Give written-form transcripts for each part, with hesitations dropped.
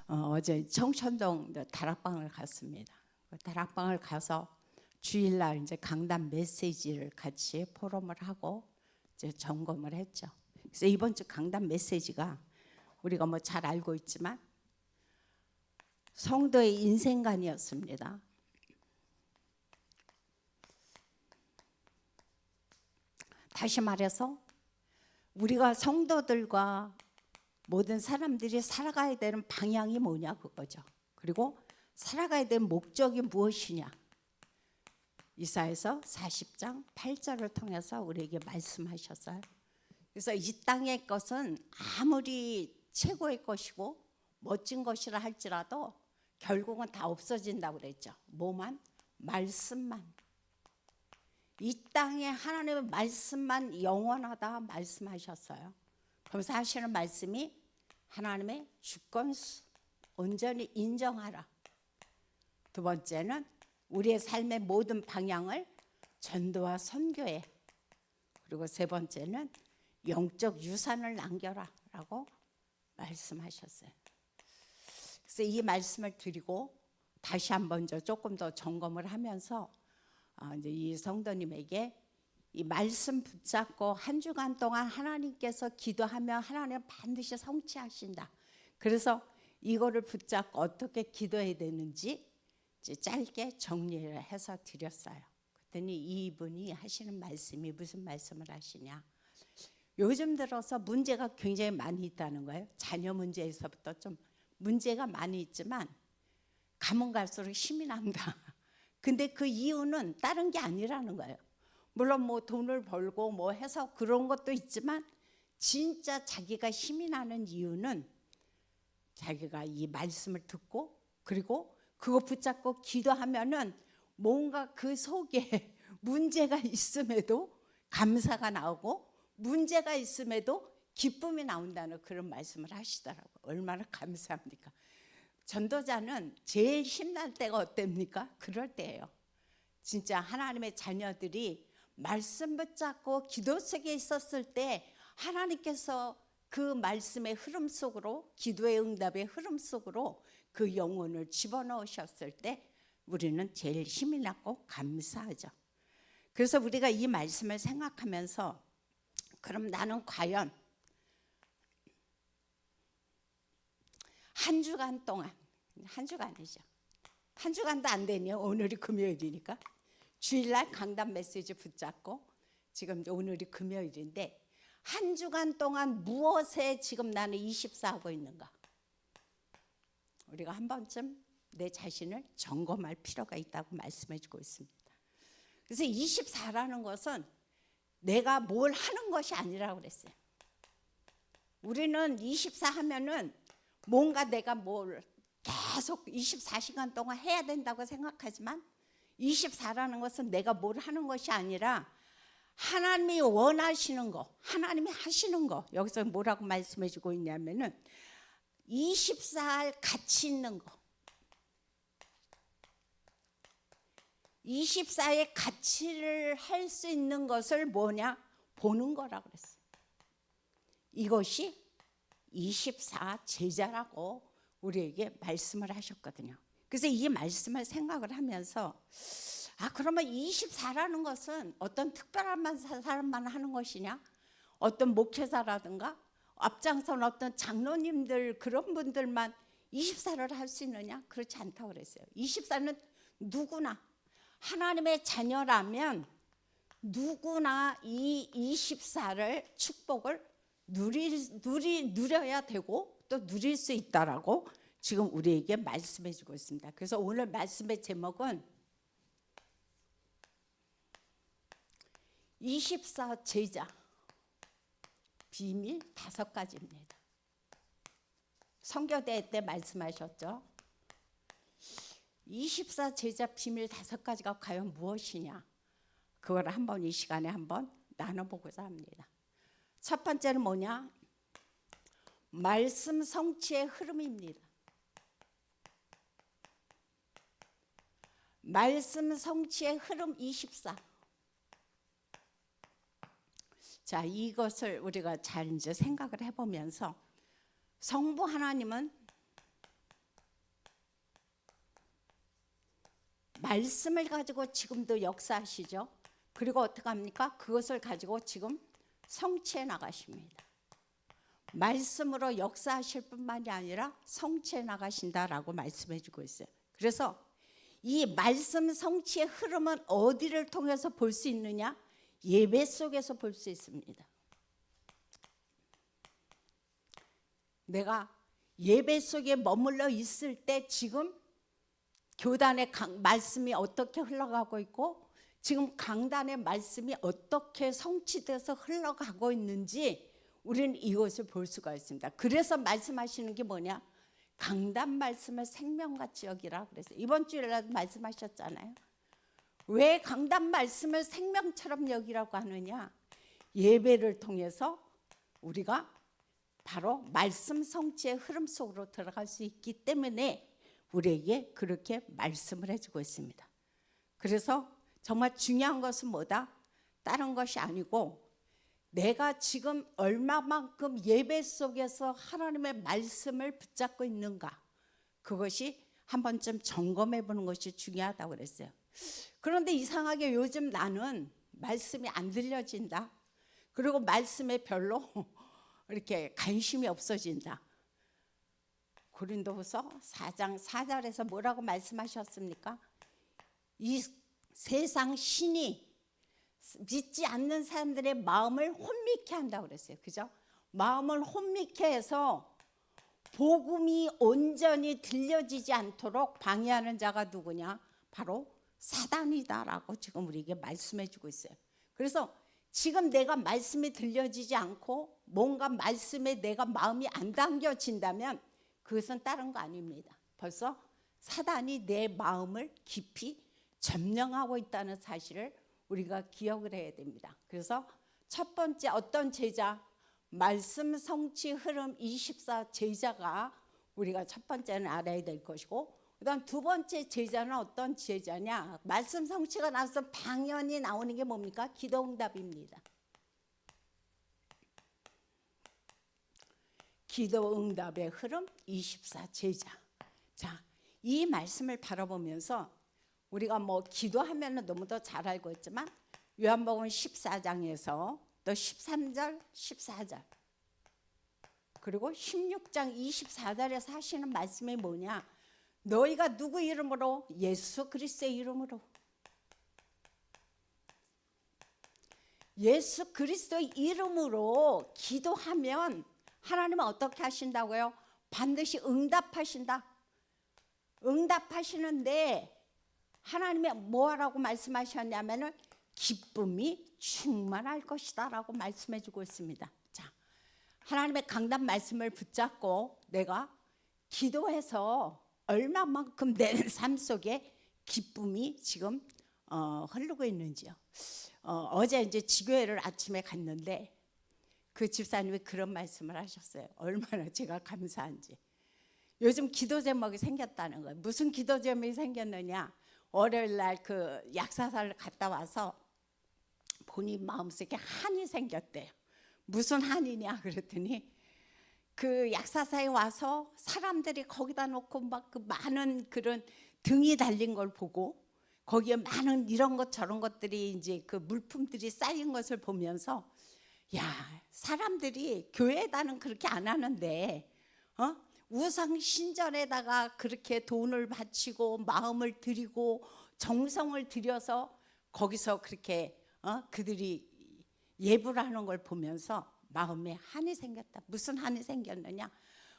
어제 청천동 다락방을 갔습니다. 다락방을 가서 주일날 이제 강단 메시지를 같이 포럼을 하고 이제 점검을 했죠. 그래서 이번 주 강단 메시지가 우리가 뭐 잘 알고 있지만 성도의 인생관이었습니다. 다시 말해서 우리가 성도들과 모든 사람들이 살아가야 되는 방향이 뭐냐 그거죠. 그리고 살아가야 되는 목적이 무엇이냐. 이사야서 40장 8절을 통해서 우리에게 말씀하셨어요. 그래서 이 땅의 것은 아무리 최고의 것이고 멋진 것이라 할지라도 결국은 다 없어진다고 그랬죠. 뭐만? 말씀만. 이 땅에 하나님의 말씀만 영원하다 말씀하셨어요. 그러면서 하시는 말씀이 하나님의 주권수 온전히 인정하라. 두 번째는 우리의 삶의 모든 방향을 전도와 선교에, 그리고 세 번째는 영적 유산을 남겨라 라고 말씀하셨어요. 그래서 이 말씀을 드리고 다시 한번 조금 더 점검을 하면서 이제 이 성도님에게 이 말씀 붙잡고 한 주간 동안 하나님께서 기도하면 하나님은 반드시 성취하신다. 그래서 이거를 붙잡고 어떻게 기도해야 되는지 이제 짧게 정리를 해서 드렸어요. 그랬더니 이분이 하시는 말씀이 무슨 말씀을 하시냐. 요즘 들어서 문제가 굉장히 많이 있다는 거예요. 자녀 문제에서부터 좀 문제가 많이 있지만 가면 갈수록 힘이 난다. 근데 그 이유는 다른 게 아니라는 거예요. 물론 뭐 돈을 벌고 뭐 해서 그런 것도 있지만 진짜 자기가 힘이 나는 이유는 자기가 이 말씀을 듣고 그리고 그거 붙잡고 기도하면은 뭔가 그 속에 문제가 있음에도 감사가 나오고 문제가 있음에도 기쁨이 나온다는 그런 말씀을 하시더라고요. 얼마나 감사합니까? 전도자는 제일 힘날 때가 어땠습니까? 그럴 때예요. 진짜 하나님의 자녀들이 말씀 붙잡고 기도 속에 있었을 때 하나님께서 그 말씀의 흐름 속으로, 기도의 응답의 흐름 속으로 그 영혼을 집어넣으셨을 때 우리는 제일 힘이 나고 감사하죠. 그래서 우리가 이 말씀을 생각하면서 그럼 나는 과연 한 주간 동안, 한 주간이죠. 한 주간도 안 되네요. 오늘이 금요일이니까. 주일날 강단 메시지 붙잡고 지금 오늘이 금요일인데 한 주간 동안 무엇에 지금 나는 24하고 있는가. 우리가 한 번쯤 내 자신을 점검할 필요가 있다고 말씀해 주고 있습니다. 그래서 24라는 것은 내가 뭘 하는 것이 아니라고 그랬어요. 우리는 24 하면은 뭔가 내가 뭘 계속 24시간 동안 해야 된다고 생각하지만 24라는 것은 내가 뭘 하는 것이 아니라 하나님이 원하시는 거, 하나님이 하시는 거. 여기서 뭐라고 말씀해 주고 있냐면은 24할 가치 있는 거. 24의 가치를 할 수 있는 것을 뭐냐? 보는 거라고 그랬어요. 이것이 24 제자라고 우리에게 말씀을 하셨거든요. 그래서 이 말씀을 생각을 하면서 그러면 24라는 것은 어떤 특별한 사람만 하는 것이냐? 어떤 목회자라든가 앞장선 어떤 장로님들 그런 분들만 24를 할 수 있느냐? 그렇지 않다고 그랬어요. 24는 누구나 하나님의 자녀라면 누구나 이 24를 축복을 누려야 되고 또 누릴 수 있다라고 지금 우리에게 말씀해 주고 있습니다. 그래서 오늘 말씀의 제목은 24 제자 비밀 5가지입니다. 선교대회 때 말씀하셨죠. 24 제자 비밀 5가지가 과연 무엇이냐. 그걸 한번 이 시간에 한번 나눠보고자 합니다. 첫 번째는 뭐냐? 말씀 성취의 흐름입니다. 말씀 성취의 흐름 24. 자, 이것을 우리가 잘 이제 생각을 해보면서 성부 하나님은 말씀을 가지고 지금도 역사하시죠. 그리고 어떻게 합니까? 그것을 가지고 지금 성취해 나가십니다. 말씀으로 역사하실 뿐만이 아니라 성취해 나가신다라고 말씀해 주고 있어요. 그래서 이 말씀 성취의 흐름은 어디를 통해서 볼 수 있느냐? 예배 속에서 볼 수 있습니다. 내가 예배 속에 머물러 있을 때 지금 교단의 말씀이 어떻게 흘러가고 있고 지금 강단의 말씀이 어떻게 성취돼서 흘러가고 있는지 우리는 이것을 볼 수가 있습니다. 그래서 말씀하시는 게 뭐냐? 강단 말씀을 생명같이 여기라 그래서 이번 주일에도 말씀하셨잖아요. 왜 강단 말씀을 생명처럼 여기라고 하느냐? 예배를 통해서 우리가 바로 말씀 성취의 흐름 속으로 들어갈 수 있기 때문에 우리에게 그렇게 말씀을 해주고 있습니다. 그래서 정말 중요한 것은 뭐다? 다른 것이 아니고 내가 지금 얼마만큼 예배 속에서 하나님의 말씀을 붙잡고 있는가, 그것이 한 번쯤 점검해 보는 것이 중요하다고 그랬어요. 그런데 이상하게 요즘 나는 말씀이 안 들려진다. 그리고 말씀에 별로 이렇게 관심이 없어진다. 고린도후서 4장 4절에서 뭐라고 말씀하셨습니까? 이 세상 신이 믿지 않는 사람들의 마음을 혼미케 한다고 그랬어요. 그죠? 마음을 혼미케 해서 복음이 온전히 들려지지 않도록 방해하는 자가 누구냐? 바로 사단이다라고 지금 우리에게 말씀해 주고 있어요. 그래서 지금 내가 말씀이 들려지지 않고 뭔가 말씀에 내가 마음이 안 당겨진다면 그것은 다른 거 아닙니다. 벌써 사단이 내 마음을 깊이 점령하고 있다는 사실을 우리가 기억을 해야 됩니다. 그래서 첫 번째 어떤 제자? 말씀 성취 흐름 24 제자가 우리가 첫 번째는 알아야 될 것이고, 그다음 두 번째 제자는 어떤 제자냐? 말씀 성취가 나서 당연히 나오는 게 뭡니까? 기도응답입니다. 기도응답의 흐름 24 제자. 자, 이 말씀을 바라보면서 우리가 뭐 기도하면 너무 더 잘 알고 있지만 요한복음 14장에서 또 13절, 14절 그리고 16장 24절에서 하시는 말씀이 뭐냐? 너희가 누구 이름으로? 예수 그리스도의 이름으로. 예수 그리스도의 이름으로 기도하면 하나님은 어떻게 하신다고요? 반드시 응답하신다. 응답하시는데 하나님이 뭐라고 말씀하셨냐면은 기쁨이 충만할 것이다 라고 말씀해 주고 있습니다. 자, 하나님의 강단 말씀을 붙잡고 내가 기도해서 얼마만큼 내 삶 속에 기쁨이 지금 흐르고 있는지요. 어제 이제 지교회를 아침에 갔는데 그 집사님이 그런 말씀을 하셨어요. 얼마나 제가 감사한지. 요즘 기도 제목이 생겼다는 거예요. 무슨 기도 제목이 생겼느냐? 월요일 날 그 약사사를 갔다 와서 본인 마음속에 한이 생겼대요. 무슨 한이냐 그랬더니 그 약사사에 와서 사람들이 거기다 놓고 막 그 많은 그런 등이 달린 걸 보고 거기에 많은 이런 것 저런 것들이 이제 그 물품들이 쌓인 것을 보면서 야, 사람들이 교회에다는 그렇게 안 하는데 우상 신전에다가 그렇게 돈을 바치고 마음을 들이고 정성을 들여서 거기서 그렇게 그들이 예불 하는 걸 보면서 마음에 한이 생겼다. 무슨 한이 생겼느냐?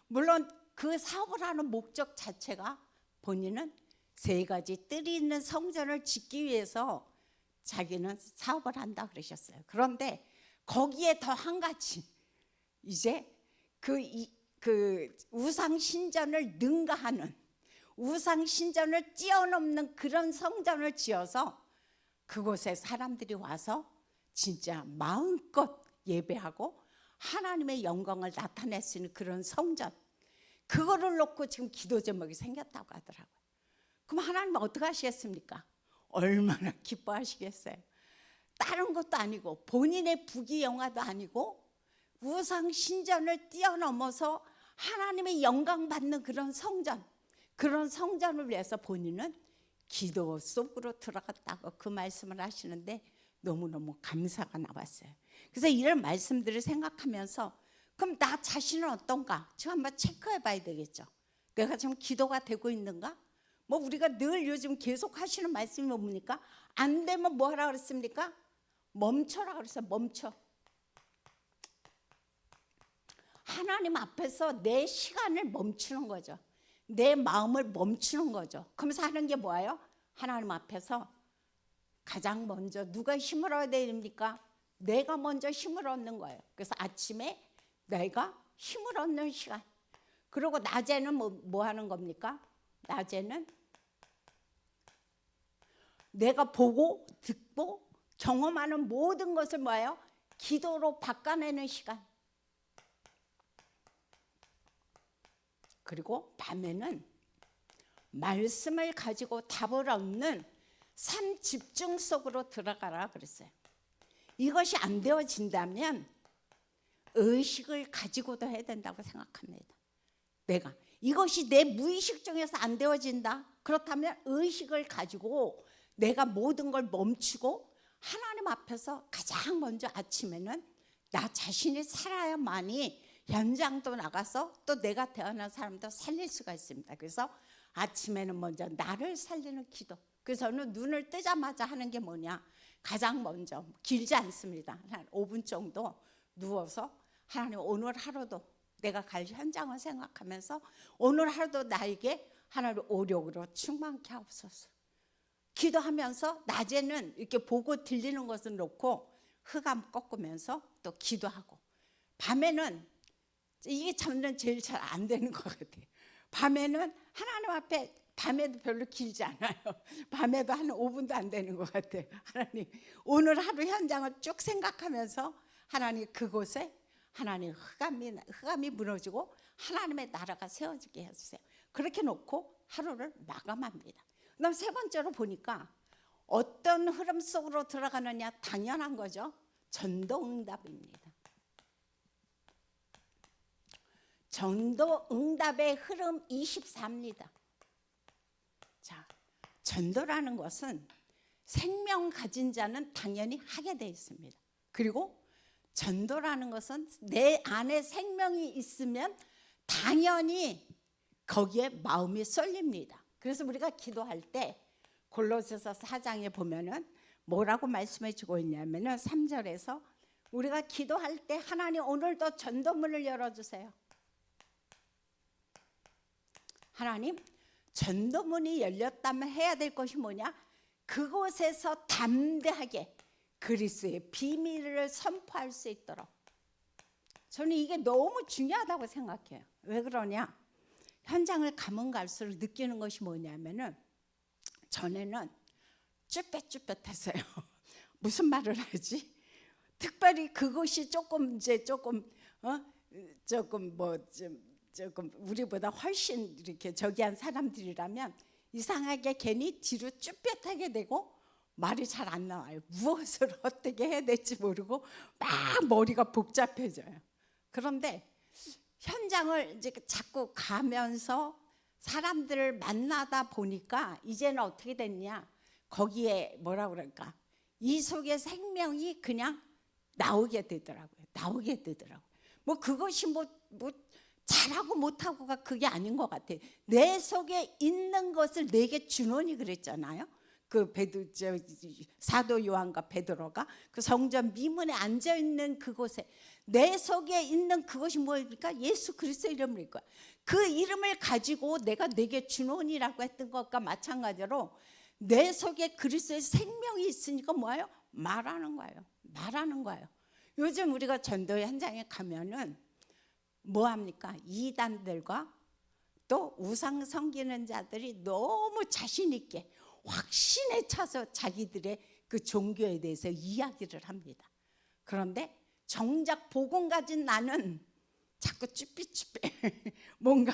물론 그 사업을 하는 목적 자체가 본인은 3가지 뜰이 있는 성전을 짓기 위해서 자기는 사업을 한다 그러셨어요. 그런데 거기에 더 한 가지, 이제 그 우상 신전을 능가하는, 우상 신전을 뛰어넘는 그런 성전을 지어서 그곳에 사람들이 와서 진짜 마음껏 예배하고 하나님의 영광을 나타낼 수 있는 그런 성전, 그거를 놓고 지금 기도 제목이 생겼다고 하더라고요. 그럼 하나님은 어떻게 하시겠습니까? 얼마나 기뻐하시겠어요? 다른 것도 아니고 본인의 부귀영화도 아니고 우상 신전을 뛰어넘어서 하나님의 영광 받는 그런 성전, 그런 성전을 위해서 본인은 기도 속으로 들어갔다고 그 말씀을 하시는데 너무너무 감사가 나왔어요. 그래서 이런 말씀들을 생각하면서 그럼 나 자신은 어떤가? 지금 한번 체크해 봐야 되겠죠. 내가 지금 기도가 되고 있는가? 뭐 우리가 늘 요즘 계속 하시는 말씀이 뭡니까? 안 되면 뭐 하라 그랬습니까? 멈춰라 그랬어요. 멈춰. 하나님 앞에서 내 시간을 멈추는 거죠. 내 마음을 멈추는 거죠. 그러면서 하는 게 뭐예요? 하나님 앞에서 가장 먼저 누가 힘을 얻어야 됩니까? 내가 먼저 힘을 얻는 거예요. 그래서 아침에 내가 힘을 얻는 시간. 그리고 낮에는 뭐 하는 겁니까? 낮에는 내가 보고 듣고 경험하는 모든 것을 뭐예요? 기도로 바꿔내는 시간. 그리고 밤에는 말씀을 가지고 답을 얻는 삶 집중 속으로 들어가라 그랬어요. 이것이 안 되어진다면 의식을 가지고도 해야 된다고 생각합니다. 내가 이것이 내 무의식 중에서 안 되어진다. 그렇다면 의식을 가지고 내가 모든 걸 멈추고 하나님 앞에서 가장 먼저 아침에는 나 자신이 살아야만이 현장도 나가서 또 내가 태어난 사람도 살릴 수가 있습니다. 그래서 아침에는 먼저 나를 살리는 기도. 그래서 저는 눈을 뜨자마자 하는 게 뭐냐? 가장 먼저 길지 않습니다. 한 5분 정도 누워서 하나님 오늘 하루도 내가 갈 현장을 생각하면서 오늘 하루도 나에게 하나님 오력으로 충만케 하옵소서. 기도하면서 낮에는 이렇게 보고 들리는 것을 놓고 흑암 꺾으면서 또 기도하고 밤에는 이게 저는 제일 잘 안 되는 것 같아요. 밤에는 하나님 앞에 밤에도 별로 길지 않아요. 밤에도 한 5분도 안 되는 것 같아요. 하나님 오늘 하루 현장을 쭉 생각하면서 하나님 그곳에 하나님 흑암이 무너지고 하나님의 나라가 세워지게 해주세요. 그렇게 놓고 하루를 마감합니다. 그다음 세 번째로 보니까 어떤 흐름 속으로 들어가느냐 당연한 거죠. 전도응답입니다. 전도응답의 흐름 24입니다. 자, 전도라는 것은 생명 가진 자는 당연히 하게 되어 있습니다. 그리고 전도라는 것은 내 안에 생명이 있으면 당연히 거기에 마음이 쏠립니다. 그래서 우리가 기도할 때 골로새서 4장에 보면은 뭐라고 말씀해 주고 있냐면은 3절에서 우리가 기도할 때 하나님 오늘도 전도문을 열어주세요. 하나님 전도문이 열렸다면 해야 될 것이 뭐냐? 그곳에서 담대하게 그리스도의 비밀을 선포할 수 있도록. 저는 이게 너무 중요하다고 생각해요. 왜 그러냐? 현장을 가면 갈수록 느끼는 것이 뭐냐면은 전에는 쭈뼛쭈뼛했어요. 무슨 말을 하지? 특별히 그것이 조금 조금 우리보다 훨씬 이렇게 저기한 사람들이라면 이상하게 괜히 뒤로 쭈뼛하게 되고 말이 잘 안 나와요. 무엇을 어떻게 해야 될지 모르고 막 머리가 복잡해져요. 그런데 현장을 이제 자꾸 가면서 사람들을 만나다 보니까 이제는 어떻게 됐냐? 거기에 뭐라 그럴까? 이 속에 생명이 그냥 나오게 되더라고요. 나오게 되더라고요. 뭐 그것이 뭐 잘하고 못하고가 그게 아닌 것 같아요. 내 속에 있는 것을 내게 주노니 그랬잖아요. 그 사도 요한과 베드로가 그 성전 미문에 앉아 있는 그곳에 내 속에 있는 그것이 뭐입니까? 예수 그리스도 이름일 거야. 그 이름을 가지고 내게 주노니라고 했던 것과 마찬가지로 내 속에 그리스도의 생명이 있으니까 뭐예요? 말하는 거예요. 말하는 거예요. 요즘 우리가 전도 현장에 가면은 뭐 합니까? 이단들과 또 우상 섬기는 자들이 너무 자신 있게 확신에 차서 자기들의 그 종교에 대해서 이야기를 합니다. 그런데 정작 복음 가진 나는 자꾸 쭈삐쭈삐 뭔가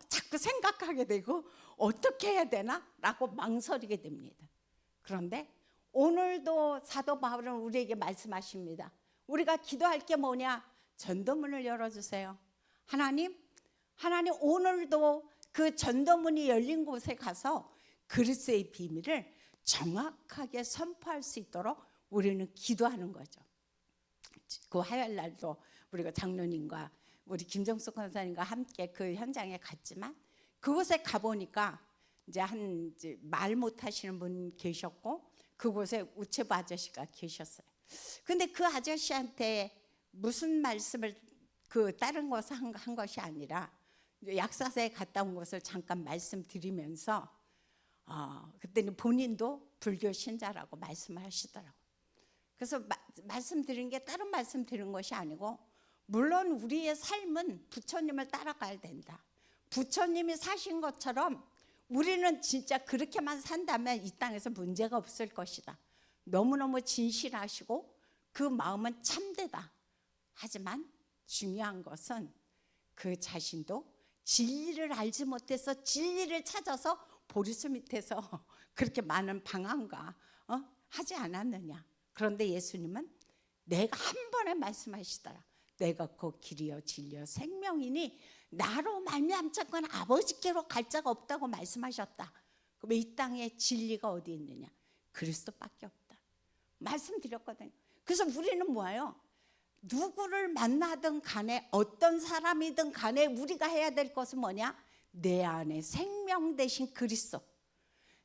자꾸 생각하게 되고 어떻게 해야 되나? 라고 망설이게 됩니다. 그런데 오늘도 사도 바울은 우리에게 말씀하십니다. 우리가 기도할 게 뭐냐? 전도문을 열어주세요. 하나님 오늘도 그 전도문이 열린 곳에 가서 그리스도의 비밀을 정확하게 선포할 수 있도록 우리는 기도하는 거죠. 그 화요일 날도 우리가 장로님과 우리 김정숙 권사님과 함께 그 현장에 갔지만 그곳에 가보니까 이제 말 못하시는 분 계셨고 그곳에 우체부 아저씨가 계셨어요. 근데 그 아저씨한테 무슨 말씀을 다른 것을 한 것이 아니라 약사사에 갔다 온 것을 잠깐 말씀드리면서 그때는 본인도 불교 신자라고 말씀을 하시더라고요. 그래서 말씀드린 게 다른 말씀 드린 것이 아니고 물론 우리의 삶은 부처님을 따라가야 된다. 부처님이 사신 것처럼 우리는 진짜 그렇게만 산다면 이 땅에서 문제가 없을 것이다. 너무너무 진실하시고 그 마음은 참되다. 하지만 중요한 것은 그 자신도 진리를 알지 못해서 진리를 찾아서 보리수 밑에서 그렇게 많은 방황과 하지 않았느냐. 그런데 예수님은 내가 한 번에 말씀하시더라. 내가 그 길이요 진리요 생명이니 나로 말미암자건 아버지께로 갈 자가 없다고 말씀하셨다. 그럼 이 땅에 진리가 어디 있느냐? 그리스도밖에 없다. 말씀드렸거든요. 그래서 우리는 뭐예요? 누구를 만나든 간에 어떤 사람이든 간에 우리가 해야 될 것은 뭐냐? 내 안에 생명 되신 그리스도,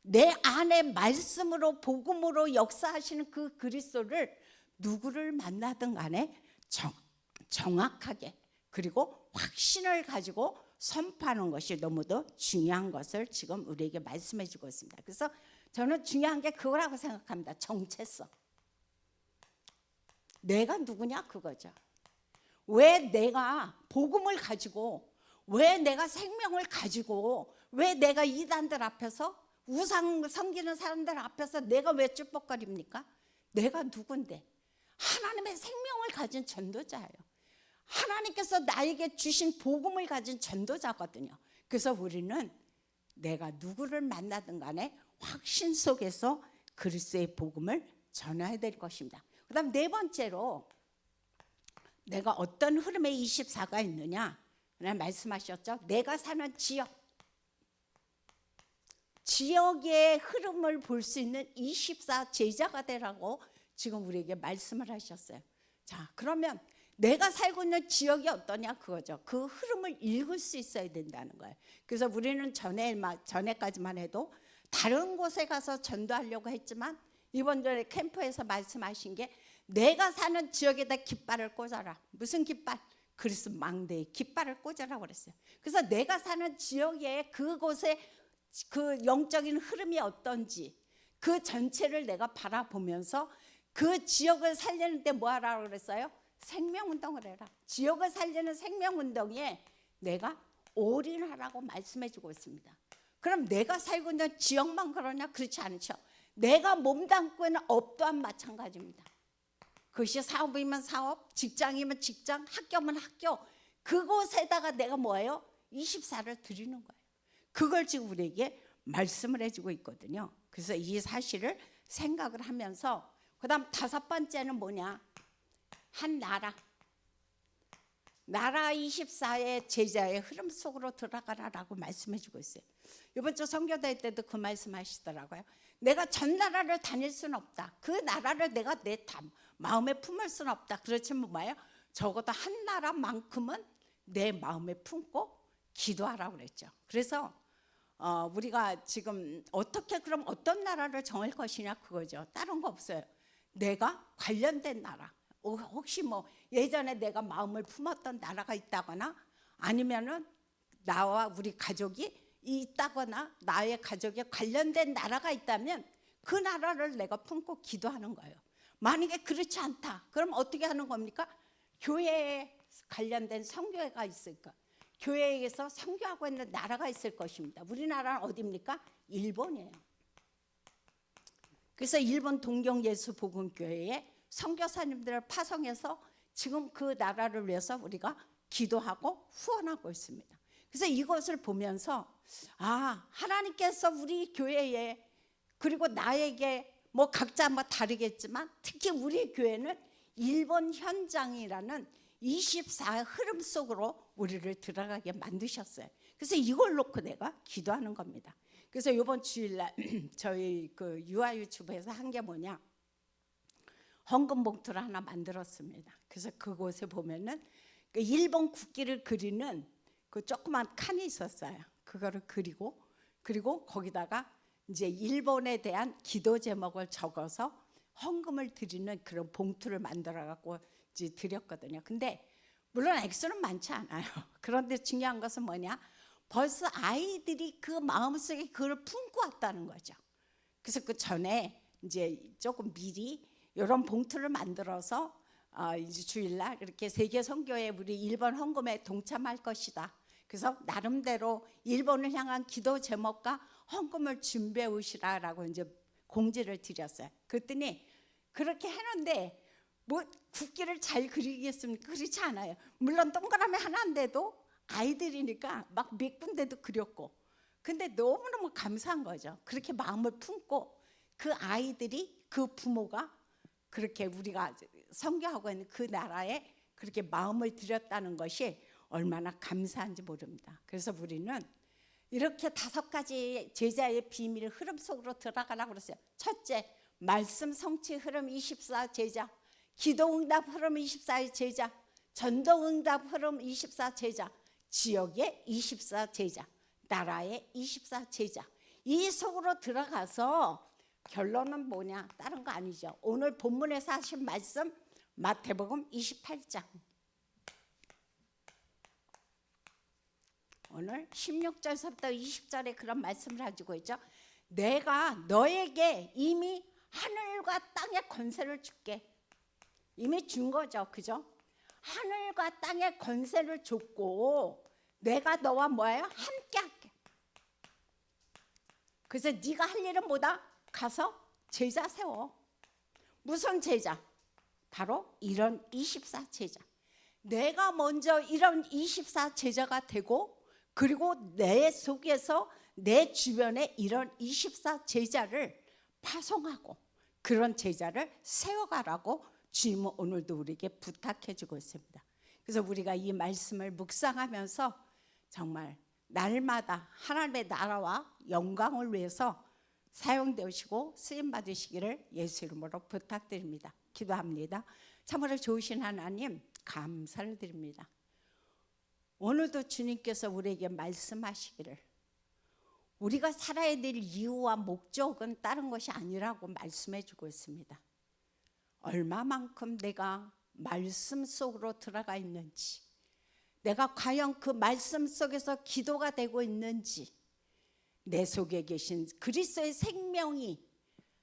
내 안에 말씀으로 복음으로 역사하시는 그 그리스도를 누구를 만나든 간에 정확하게 그리고 확신을 가지고 선포하는 것이 너무도 중요한 것을 지금 우리에게 말씀해 주고 있습니다. 그래서 저는 중요한 게 그거라고 생각합니다. 정체성. 내가 누구냐 그거죠. 왜 내가 복음을 가지고, 왜 내가 생명을 가지고, 왜 내가 이단들 앞에서 우상 섬기는 사람들 앞에서 내가 왜 쭈뼛거립니까? 내가 누군데? 하나님의 생명을 가진 전도자예요. 하나님께서 나에게 주신 복음을 가진 전도자거든요. 그래서 우리는 내가 누구를 만나든 간에 확신 속에서 그리스도의 복음을 전해야 될 것입니다. 그 다음 네 번째로 내가 어떤 흐름의 24가 있느냐 말씀하셨죠. 내가 사는 지역의 흐름을 볼 수 있는 24 제자가 되라고 지금 우리에게 말씀을 하셨어요. 자, 그러면 내가 살고 있는 지역이 어떠냐 그거죠. 그 흐름을 읽을 수 있어야 된다는 거예요. 그래서 우리는 전에까지만 해도 다른 곳에 가서 전도하려고 했지만 이번에 캠프에서 말씀하신 게 내가 사는 지역에다 깃발을 꽂아라. 무슨 깃발? 그리스도 망대에 깃발을 꽂으라고 그랬어요. 그래서 내가 사는 지역에 그곳에 그 영적인 흐름이 어떤지 그 전체를 내가 바라보면서 그 지역을 살리는데 뭐 하라고 그랬어요? 생명운동을 해라. 지역을 살리는 생명운동에 내가 올인하라고 말씀해 주고 있습니다. 그럼 내가 살고 있는 지역만 그러냐? 그렇지 않죠. 내가 몸담고 있는 업 또한 마찬가지입니다. 그것이 사업이면 사업, 직장이면 직장, 학교면 학교, 그곳에다가 내가 뭐예요? 24를 드리는 거예요. 그걸 지금 우리에게 말씀을 해주고 있거든요. 그래서 이 사실을 생각을 하면서 그 다음 다섯 번째는 뭐냐? 한 나라 24의 제자의 흐름 속으로 들어가라라고 말씀해 주고 있어요. 이번 주 선교대회 때도 그 말씀 하시더라고요. 내가 전 나라를 다닐 수는 없다. 그 나라를 내가 내 마음에 품을 수는 없다. 그렇지만 뭐예요? 적어도 한 나라만큼은 내 마음에 품고 기도하라고 그랬죠. 그래서 우리가 지금 어떻게 그럼 어떤 나라를 정할 것이냐 그거죠. 다른 거 없어요. 내가 관련된 나라. 혹시 뭐 예전에 내가 마음을 품었던 나라가 있다거나 아니면은 나와 우리 가족이 있다거나 나의 가족에 관련된 나라가 있다면 그 나라를 내가 품고 기도하는 거예요. 만약에 그렇지 않다. 그럼 어떻게 하는 겁니까? 교회에 관련된 선교회가 있을까? 교회에서 선교하고 있는 나라가 있을 것입니다. 우리나라는 어디입니까? 일본이에요. 그래서 일본 동경예수복음교회에 선교사님들을 파송해서 지금 그 나라를 위해서 우리가 기도하고 후원하고 있습니다. 그래서 이것을 보면서 하나님께서 우리 교회에 그리고 나에게 뭐 각자 뭐 다르겠지만 특히 우리 교회는 일본 현장이라는 24 흐름 속으로 우리를 들어가게 만드셨어요. 그래서 이걸 놓고 내가 기도하는 겁니다. 그래서 이번 주일날 저희 그 유아 유튜브에서 한 게 뭐냐, 헌금 봉투를 하나 만들었습니다. 그래서 그곳에 보면은 그 일본 국기를 그리는 그 조그만 칸이 있었어요. 그거를 그리고 거기다가 이제 일본에 대한 기도 제목을 적어서 헌금을 드리는 그런 봉투를 만들어 갖고 이제 드렸거든요. 근데 물론 액수는 많지 않아요. 그런데 중요한 것은 뭐냐, 벌써 아이들이 그 마음속에 그걸 품고 왔다는 거죠. 그래서 그 전에 이제 조금 미리 이런 봉투를 만들어서 이제 주일날 이렇게 세계 선교회 우리 일본 헌금에 동참할 것이다. 그래서 나름대로 일본을 향한 기도 제목과 헌금을 준비해 오시라라고 이제 공지를 드렸어요. 그랬더니 그렇게 해놓는데 뭐 국기를 잘 그리겠습니까? 그렇지 않아요. 물론 동그라미 하나인데도 아이들이니까 막 몇 군데도 그렸고, 근데 너무너무 감사한 거죠. 그렇게 마음을 품고 그 아이들이, 그 부모가 그렇게 우리가 선교하고 있는 그 나라에 그렇게 마음을 들였다는 것이 얼마나 감사한지 모릅니다. 그래서 우리는 이렇게 5가지 제자의 비밀 흐름 속으로 들어가라고 그랬어요. 첫째, 말씀 성취 흐름 24 제자, 기도 응답 흐름 24 제자, 전도 응답 흐름 24 제자, 지역의 24 제자, 나라의 24 제자. 이 속으로 들어가서 결론은 뭐냐, 다른 거 아니죠. 오늘 본문에서 하신 말씀 마태복음 28장, 오늘 16절부터 20절에 그런 말씀을 가지고 있죠. 내가 너에게 이미 하늘과 땅의 권세를 줄게. 이미 준 거죠, 그죠? 하늘과 땅의 권세를 줬고 내가 너와 뭐예요? 함께 할게. 그래서 네가 할 일은 뭐다? 가서 제자 세워. 무슨 제자? 바로 이런 24 제자. 내가 먼저 이런 24 제자가 되고, 그리고 내 속에서 내 주변에 이런 24 제자를 파송하고 그런 제자를 세워가라고 주님은 오늘도 우리에게 부탁해 주고 있습니다. 그래서 우리가 이 말씀을 묵상하면서 정말 날마다 하나님의 나라와 영광을 위해서 사용되시고 쓰임 받으시기를 예수 이름으로 부탁드립니다. 기도합니다. 참으로 좋으신 하나님, 감사를 드립니다. 오늘도 주님께서 우리에게 말씀하시기를 우리가 살아야 될 이유와 목적은 다른 것이 아니라고 말씀해 주고 있습니다. 얼마만큼 내가 말씀 속으로 들어가 있는지, 내가 과연 그 말씀 속에서 기도가 되고 있는지, 내 속에 계신 그리스도의 생명이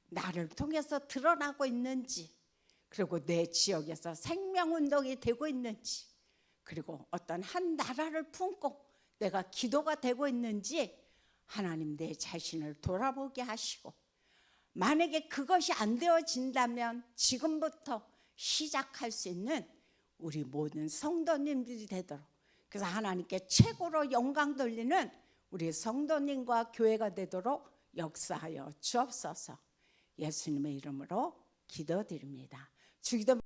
나를 통해서 드러나고 있는지, 그리고 내 지역에서 생명운동이 되고 있는지, 그리고 어떤 한 나라를 품고 내가 기도가 되고 있는지 하나님 내 자신을 돌아보게 하시고, 만약에 그것이 안 되어진다면 지금부터 시작할 수 있는 우리 모든 성도님들이 되도록, 그래서 하나님께 최고로 영광 돌리는 우리 성도님과 교회가 되도록 역사하여 주옵소서. 예수님의 이름으로 기도드립니다. 주기도